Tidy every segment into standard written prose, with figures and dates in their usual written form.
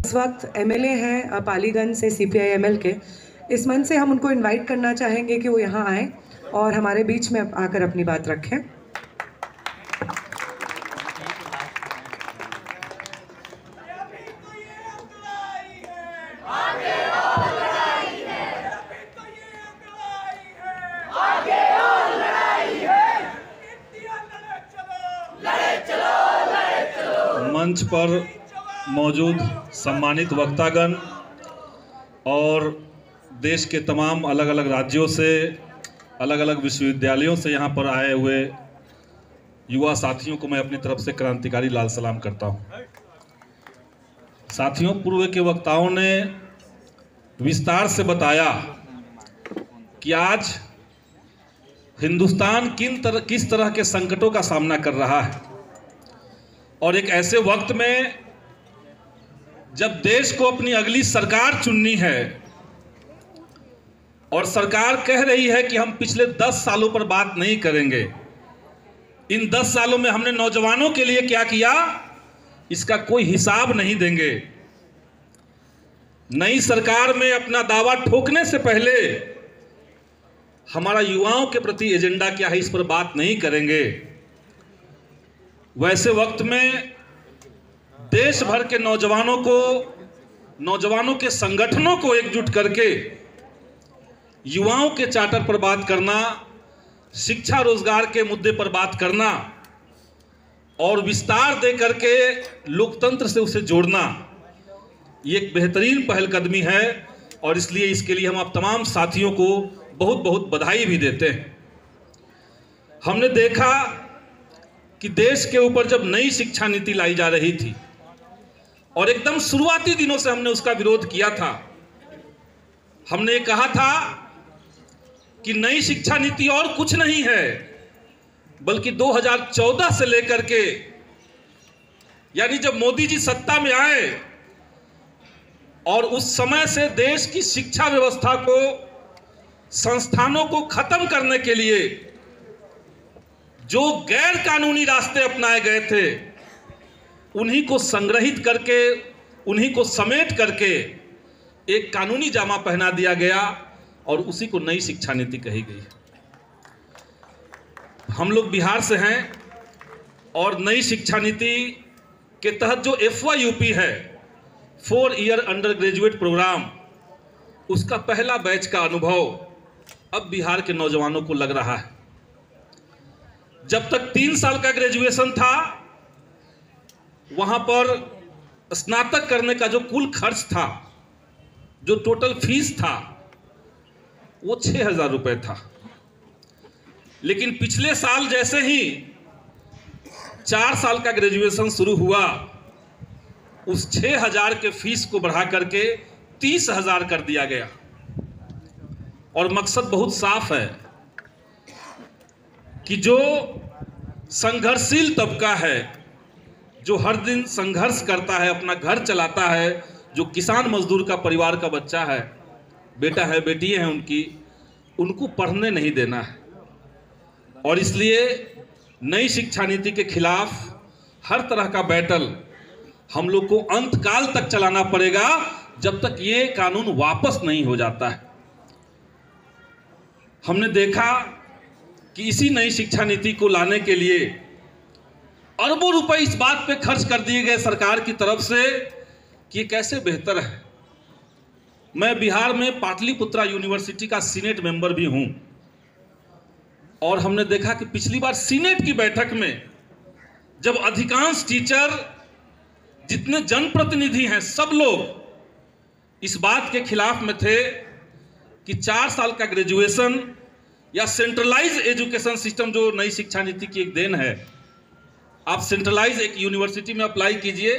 इस वक्त एमएलए हैं पालीगंज से सीपीआई-एमएल के। इस मंच से हम उनको इनवाइट करना चाहेंगे कि वो यहाँ आएँ और हमारे बीच में आकर अपनी बात रखें। मंच पर मौजूद सम्मानित वक्तागण और देश के तमाम अलग अलग राज्यों से, अलग अलग विश्वविद्यालयों से यहाँ पर आए हुए युवा साथियों को मैं अपनी तरफ से क्रांतिकारी लाल सलाम करता हूँ। साथियों, पूर्व के वक्ताओं ने विस्तार से बताया कि आज हिंदुस्तान किस तरह के संकटों का सामना कर रहा है और एक ऐसे वक्त में जब देश को अपनी अगली सरकार चुननी है और सरकार कह रही है कि हम पिछले 10 सालों पर बात नहीं करेंगे, इन 10 सालों में हमने नौजवानों के लिए क्या किया इसका कोई हिसाब नहीं देंगे। नई सरकार में अपना दावा ठोकने से पहले हमारा युवाओं के प्रति एजेंडा क्या है इस पर बात नहीं करेंगे। वैसे वक्त में देश भर के नौजवानों के संगठनों को एकजुट करके युवाओं के चार्टर पर बात करना, शिक्षा रोजगार के मुद्दे पर बात करना और विस्तार दे करके लोकतंत्र से उसे जोड़ना, ये एक बेहतरीन पहलकदमी है और इसलिए इसके लिए हम आप तमाम साथियों को बहुत बहुत बधाई भी देते हैं। हमने देखा कि देश के ऊपर जब नई शिक्षा नीति लाई जा रही थी और एकदम शुरुआती दिनों से हमने उसका विरोध किया था। हमने कहा था कि नई शिक्षा नीति और कुछ नहीं है बल्कि 2014 से लेकर के, यानी जब मोदी जी सत्ता में आए और उस समय से देश की शिक्षा व्यवस्था को, संस्थानों को खत्म करने के लिए जो गैर कानूनी रास्ते अपनाए गए थे उन्हीं को संग्रहित करके, उन्हीं को समेट करके एक कानूनी जामा पहना दिया गया और उसी को नई शिक्षा नीति कही गई। हम लोग बिहार से हैं और नई शिक्षा नीति के तहत जो FYUP है, 4 ईयर अंडर ग्रेजुएट प्रोग्राम, उसका पहला बैच का अनुभव अब बिहार के नौजवानों को लग रहा है। जब तक 3 साल का ग्रेजुएशन था वहां पर स्नातक करने का जो कुल खर्च था, जो टोटल फीस था, वो 6,000 रुपए था। लेकिन पिछले साल जैसे ही 4 साल का ग्रेजुएशन शुरू हुआ, उस 6,000 के फीस को बढ़ा करके 30,000 कर दिया गया। और मकसद बहुत साफ है कि जो संघर्षशील तबका है, जो हर दिन संघर्ष करता है, अपना घर चलाता है, जो किसान मजदूर का परिवार का बच्चा है, बेटा है, बेटी है उनको पढ़ने नहीं देना है। और इसलिए नई शिक्षा नीति के खिलाफ हर तरह का बैटल हम लोग को अंतकाल तक चलाना पड़ेगा जब तक ये कानून वापस नहीं हो जाता है। हमने देखा कि इसी नई शिक्षा नीति को लाने के लिए अरबों रुपए इस बात पे खर्च कर दिए गए सरकार की तरफ से कि ये कैसे बेहतर है। मैं बिहार में पाटलिपुत्रा यूनिवर्सिटी का सीनेट मेंबर भी हूं और हमने देखा कि पिछली बार सीनेट की बैठक में जब अधिकांश टीचर, जितने जनप्रतिनिधि हैं, सब लोग इस बात के खिलाफ में थे कि 4 साल का ग्रेजुएशन या सेंट्रलाइज एजुकेशन सिस्टम, जो नई शिक्षा नीति की एक देन है, आप सेंट्रलाइज एक यूनिवर्सिटी में अप्लाई कीजिए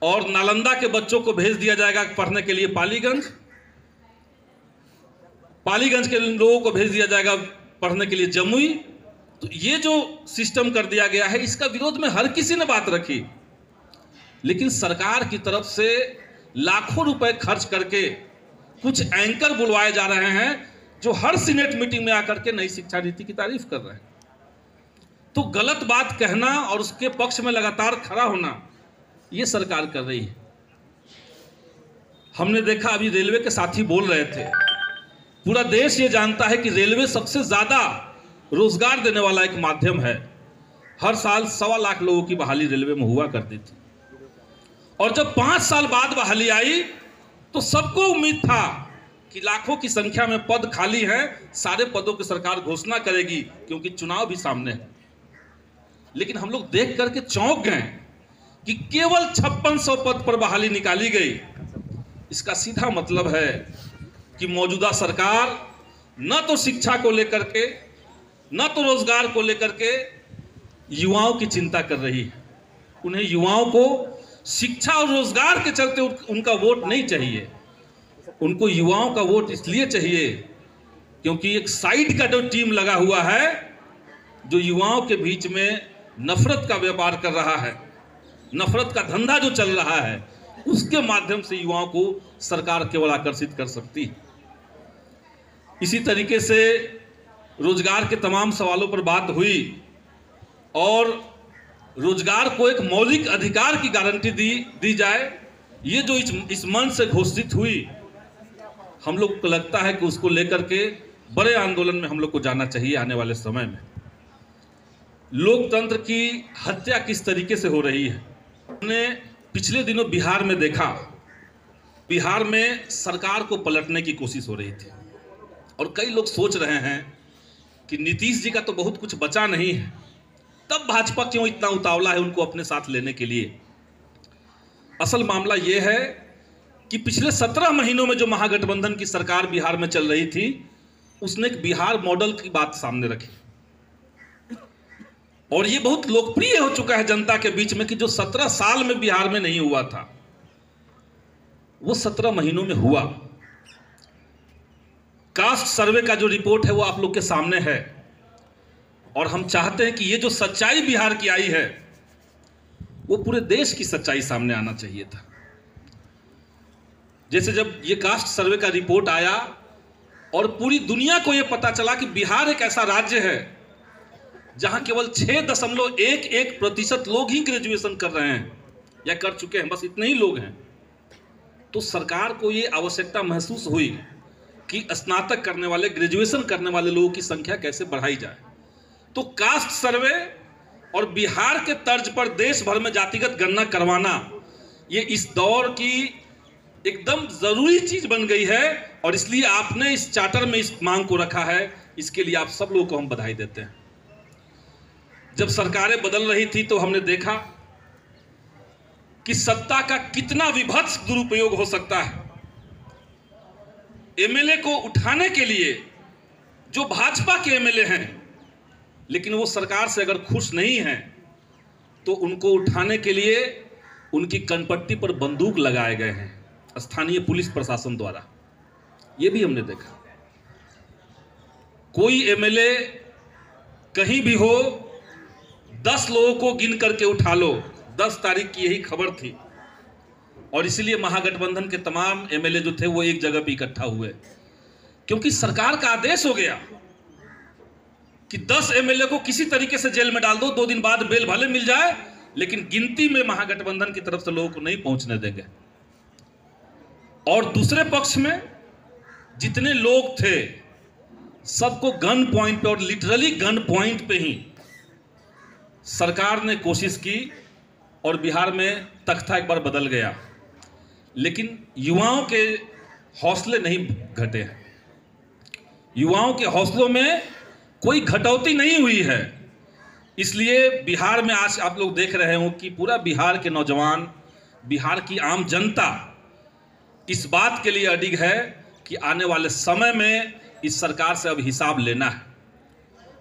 और नालंदा के बच्चों को भेज दिया जाएगा पढ़ने के लिए पालीगंज के लोगों को भेज दिया जाएगा पढ़ने के लिए जमुई। तो ये जो सिस्टम कर दिया गया है, इसका विरोध में हर किसी ने बात रखी, लेकिन सरकार की तरफ से लाखों रुपए खर्च करके कुछ एंकर बुलवाए जा रहे हैं जो हर सीनेट मीटिंग में आकर के नई शिक्षा नीति की तारीफ कर रहे हैं। तो गलत बात कहना और उसके पक्ष में लगातार खड़ा होना, ये सरकार कर रही है। हमने देखा, अभी रेलवे के साथी बोल रहे थे, पूरा देश ये जानता है कि रेलवे सबसे ज्यादा रोजगार देने वाला एक माध्यम है। हर साल 1.25 लाख लोगों की बहाली रेलवे में हुआ करती थी, और जब 5 साल बाद बहाली आई तो सबको उम्मीद था कि लाखों की संख्या में पद खाली हैं, सारे पदों की सरकार घोषणा करेगी क्योंकि चुनाव भी सामने है। लेकिन हम लोग देख करके चौंक गए कि केवल 5600 पद पर बहाली निकाली गई। इसका सीधा मतलब है कि मौजूदा सरकार न तो शिक्षा को लेकर के, न तो रोजगार को लेकर के युवाओं की चिंता कर रही है। उन्हें युवाओं को शिक्षा और रोजगार के चलते उनका वोट नहीं चाहिए। उनको युवाओं का वोट इसलिए चाहिए क्योंकि एक साइड का जो टीम लगा हुआ है जो युवाओं के बीच में नफरत का व्यापार कर रहा है, नफरत का धंधा जो चल रहा है, उसके माध्यम से युवाओं को सरकार केवल आकर्षित कर सकती है। इसी तरीके से रोजगार के तमाम सवालों पर बात हुई और रोजगार को एक मौलिक अधिकार की गारंटी दी जाए। ये जो इस मंच से घोषित हुई, हम लोग को लगता है कि उसको लेकर के बड़े आंदोलन में हम लोग को जाना चाहिए आने वाले समय में। लोकतंत्र की हत्या किस तरीके से हो रही है, हमने पिछले दिनों बिहार में देखा। बिहार में सरकार को पलटने की कोशिश हो रही थी और कई लोग सोच रहे हैं कि नीतीश जी का तो बहुत कुछ बचा नहीं है, तब भाजपा क्यों इतना उतावला है उनको अपने साथ लेने के लिए। असल मामला यह है कि पिछले 17 महीनों में जो महागठबंधन की सरकार बिहार में चल रही थी, उसने एक बिहार मॉडल की बात सामने रखी और ये बहुत लोकप्रिय हो चुका है जनता के बीच में कि जो 17 साल में बिहार में नहीं हुआ था वो 17 महीनों में हुआ। कास्ट सर्वे का जो रिपोर्ट है वो आप लोग के सामने है और हम चाहते हैं कि ये जो सच्चाई बिहार की आई है वो पूरे देश की सच्चाई सामने आना चाहिए था। जैसे जब ये कास्ट सर्वे का रिपोर्ट आया और पूरी दुनिया को ये पता चला कि बिहार एक ऐसा राज्य है जहां केवल 6.11% लोग ही ग्रेजुएशन कर रहे हैं या कर चुके हैं, बस इतने ही लोग हैं, तो सरकार को ये आवश्यकता महसूस हुई कि स्नातक करने वाले, ग्रेजुएशन करने वाले लोगों की संख्या कैसे बढ़ाई जाए। तो कास्ट सर्वे और बिहार के तर्ज पर देश भर में जातिगत गणना करवाना, ये इस दौर की एकदम जरूरी चीज बन गई है और इसलिए आपने इस चार्टर में इस मांग को रखा है। इसके लिए आप सब लोगों को हम बधाई देते हैं। जब सरकारें बदल रही थी तो हमने देखा कि सत्ता का कितना विभत्स दुरुपयोग हो सकता है। एमएलए को उठाने के लिए जो भाजपा के एमएलए हैं, लेकिन वो सरकार से अगर खुश नहीं हैं तो उनको उठाने के लिए उनकी कनपट्टी पर बंदूक लगाए गए हैं स्थानीय पुलिस प्रशासन द्वारा। ये भी हमने देखा। कोई एमएलए कहीं भी हो, 10 लोगों को गिन करके उठा लो। 10 तारीख की यही खबर थी और इसीलिए महागठबंधन के तमाम एमएलए जो थे वो एक जगह पे इकट्ठा हुए, क्योंकि सरकार का आदेश हो गया कि 10 एमएलए को किसी तरीके से जेल में डाल दो, 2 दिन बाद बेल भले मिल जाए, लेकिन गिनती में महागठबंधन की तरफ से लोगों को नहीं पहुंचने देंगे। और दूसरे पक्ष में जितने लोग थे सबको गन पॉइंट पे और लिटरली गन पॉइंट पे ही सरकार ने कोशिश की और बिहार में तख्ता एक बार बदल गया। लेकिन युवाओं के हौसले नहीं घटे हैं, युवाओं के हौसलों में कोई घटौती नहीं हुई है। इसलिए बिहार में आज आप लोग देख रहे हो कि पूरा बिहार के नौजवान, बिहार की आम जनता इस बात के लिए अडिग है कि आने वाले समय में इस सरकार से अब हिसाब लेना है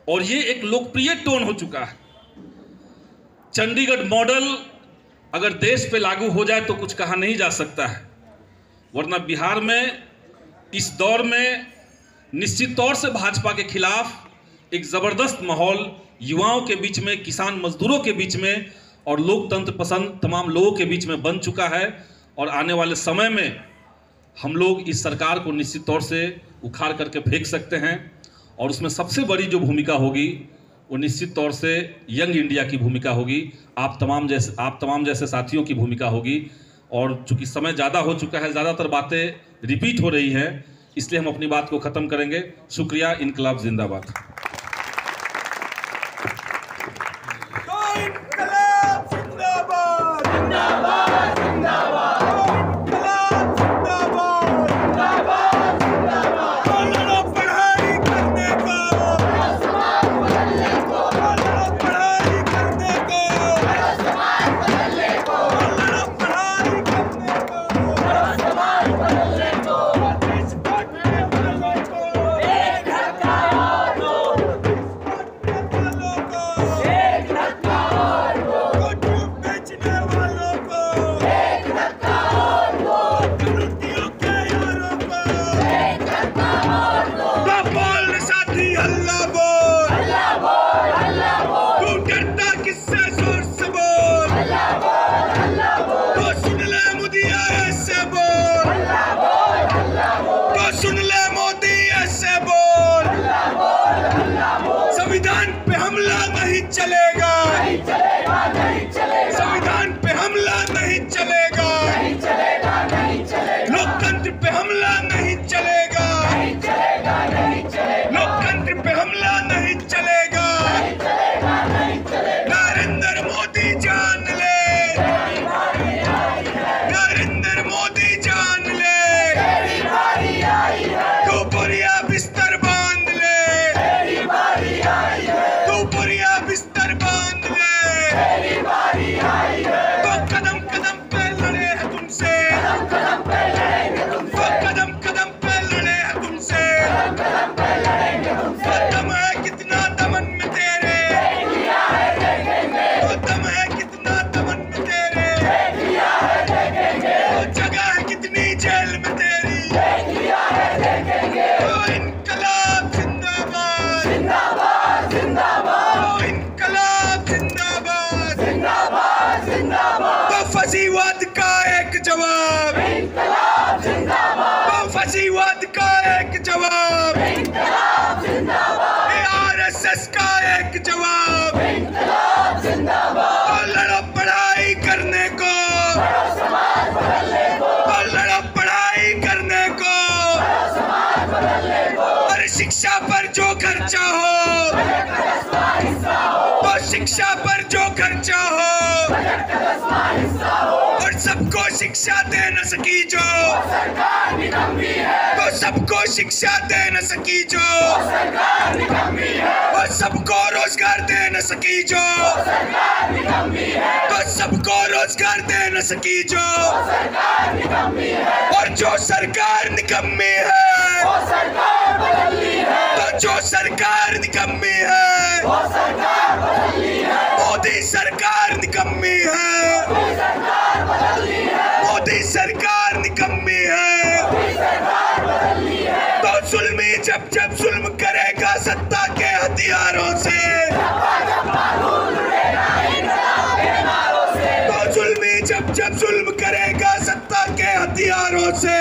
और ये एक लोकप्रिय टोन हो चुका है। चंडीगढ़ मॉडल अगर देश पे लागू हो जाए तो कुछ कहा नहीं जा सकता है, वरना बिहार में इस दौर में निश्चित तौर से भाजपा के खिलाफ एक जबरदस्त माहौल युवाओं के बीच में, किसान मजदूरों के बीच में और लोकतंत्र पसंद तमाम लोगों के बीच में बन चुका है। और आने वाले समय में हम लोग इस सरकार को निश्चित तौर से उखाड़ करके फेंक सकते हैं और उसमें सबसे बड़ी जो भूमिका होगी वो निश्चित तौर से यंग इंडिया की भूमिका होगी। आप तमाम जैसे साथियों की भूमिका होगी और चूंकि समय ज़्यादा हो चुका है, ज़्यादातर बातें रिपीट हो रही हैं, इसलिए हम अपनी बात को ख़त्म करेंगे। शुक्रिया। इनकलाब जिंदाबाद। संविधान पे हमला नहीं चलेगा, संविधान पे हमला नहीं चलेगा, लोकतंत्र पे हमला नहीं चलेगा, लोकतंत्र पे हमला नहीं चलेगा। नरेंद्र मोदी जान ले, नरेंद्र मोदी जान ले, तू बोरिया बिस्तर बांध ले, तू बोरिया बिस्तर बांध ले, तो कदम कदम पे लड़े हैं तुमसे, तो कदम कदम पे लड़े हैं तुमसे, तो दम है कितना दमन में तेरे, तो दम है कितना दमन में तेरे, तो जगह है कितनी जेल में तेरी, तो इनकलाब जिंदाबाद, जिंदाबाद जिंदाबाद, तो इनकलाब जिंदाबाद, जिंदाबाद जिंदाबाद, तो फसीवाद का एक जवाब, इनकलाब जिंदाबाद, तो फसीवाद का एक जवाब, इनकलाब जिंदाबाद, आरएसएस का एक जवाब, इनकलाब जिंदाबाद, तो लड़ो पढ़ाई करने को, समाज बदलने को, तो लड़ो पढ़ाई करने को, समाज बदलने को, और शिक्षा पर जो खर्चा हो, तो शिक्षा पर जो खर्चा हो, और सबको शिक्षा दे न सकी जो, सरकार निकम्मी है, तो सबको शिक्षा दे न सकी जो, सरकार निकम्मी है, और सबको रोजगार दे न सकी जो, सरकार निकम्मी है, तो सबको रोजगार दे न सकी जो, सरकार निकम्मी है, और जो सरकार निकम्मी है, वो सरकार बदलनी है, तो जो सरकार निकम्मी है, वो सरकार बदलनी है, मोदी सरकार निकम्मी है, मोदी सरकार बदलनी है, मोदी सरकार निकम्मी है, मोदी सरकार बदलनी है, तो जुल्मी जब जब जुल्म करेगा सत्ता के हथियारों से, तो जुल्मी जब जब जुल्म करेगा सत्ता के हथियारों से,